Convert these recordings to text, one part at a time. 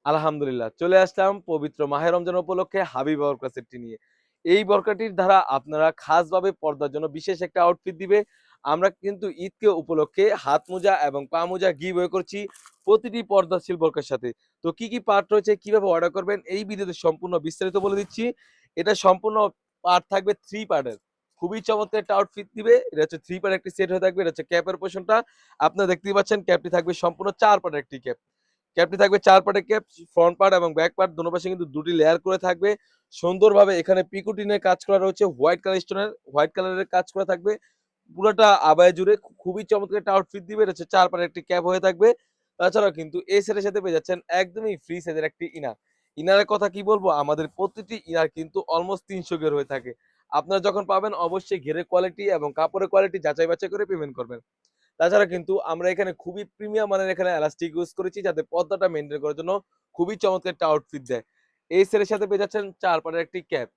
আলহামদুলিল্লাহ। চলে আসলাম পবিত্র মাহে রমজান উপলক্ষে হাবিব বরকা সেটটি নিয়ে। এই বরকাটির দ্বারা আপনারা খাসভাবে পর্দার জন্য বিশেষ একটা আউটফিট দিবে। আমরা কিন্তু ঈদকে উপলক্ষে হাত মোজা এবং পা মোজা গিভওয়ে করছি প্রতিটি পর্দাশীল বোরকার সাথে। তো কি পার্ট রয়েছে, কিভাবে অর্ডার করবেন এই ভিডিওতে সম্পূর্ণ বিস্তারিত বলে দিচ্ছি। এটা সম্পূর্ণ পার্ট থাকবে 3 পার্টের। খুবই চমৎকার একটা আউটফিট দিবে। এটা হচ্ছে 3 পার্টের একটি সেট হয়ে থাকবে। এটা হচ্ছে ক্যাপের পোরশনটা। আপনারা দেখতেই পাচ্ছেন ক্যাপটি থাকবে সম্পূর্ণ 4 পার্টের একটি ক্যাপ। ক্যাপটি থাকবে 4 পার্টের ক্যাপ, ফ্রন্ট পার্ট এবং ব্যাক পার্ট দোনো পাশে কিন্তু ২ টি লেয়ার করে থাকবে। সুন্দরভাবে এখানে পিকুটিনের কাজ করা রয়েছে, হোয়াইট কালার স্টোনের হোয়াইট কালারের কাজ করা থাকবে। পুরাটা আবায়া জুড়ে খুবই চমৎকার একটা আউটফিট দিবে। এটা হচ্ছে 4 পার্টের একটি ক্যাপ হয়ে থাকবে। তাছাড়াও কিন্তু এই সেটের সাথে পেয়ে যাচ্ছেন একদমই ফ্রি সাইজের একটি ইনার। ইনারের কথা কি বলবো? আমাদের প্রতিটি ইনার কিন্তু অলমোস্ট ৩০০ গের হয়ে থাকে। আপনারা যখন পাবেন অবশ্যই ঘেরের কোয়ালিটি এবং কাপড়ের কোয়ালিটি যাচাই বাছাই করে পেমেন্ট করবেন। তাছাড়া কিন্তু আমরা এখানে খুবই প্রিমিয়াম মানের এখানে এলাস্টিক ইউজ করেছি যাতে পর্দাটা মেইনটেইন করার জন্য খুবই চমৎকার একটা আউটফিট দেয়। এই সেটের সাথে পেয়ে যাচ্ছেন ৪ পাড়ের একটি ক্যাপ।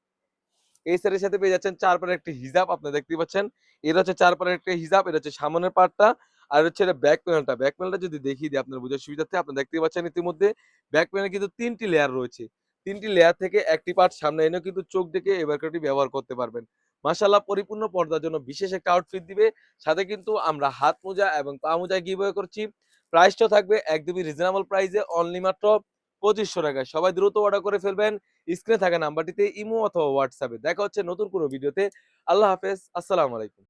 এই সেটের সাথে পেয়ে যাচ্ছেন ৪ পাড়ের একটি হিজাব আপনারা দেখতেই পাচ্ছেন। এটা হচ্ছে ৪ পাড়ের একটা হিজাব, এটা হচ্ছে সামনের পার্টটা। আর হচ্ছে এটা ব্যাক প্যানেলটা। ব্যাক প্যানেলটা যদি দেখিয়ে দিই আপনার বোঝার সুবিধার্থে আপনারা দেখতেই পাচ্ছেন ইতিমধ্যে ব্যাক প্যানেলে কিন্তু ৩ টি লেয়ার রয়েছে। ৩ টি লেয়ার থেকে একটি পার্ট সামনে এনেও কিন্তু চোখ ডেকে এই বারকারটি ব্যবহার করতে পারবেন। মাশাআল্লাহ পরিপূর্ণ পর্দার জন্য বিশেষ একটা আউটফিট দিবে। সাথে কিন্তু আমরা হাত মোজা এবং পা মোজা গিভওয়ে করছি। প্রাইসটাও থাকবে একদমই রিজনেবল প্রাইসে অনলি মাত্র ৳২৫০০ টাকায়। সবাই দ্রুত অর্ডার করে ফেলবেন। স্ক্রিনে থাকা নাম্বারটিতে ইমো অথবা হোয়াটসঅ্যাপে। দেখা হচ্ছে নতুন কোনো ভিডিওতে। আল্লাহ হাফেজ। আসসালামু আলাইকুম।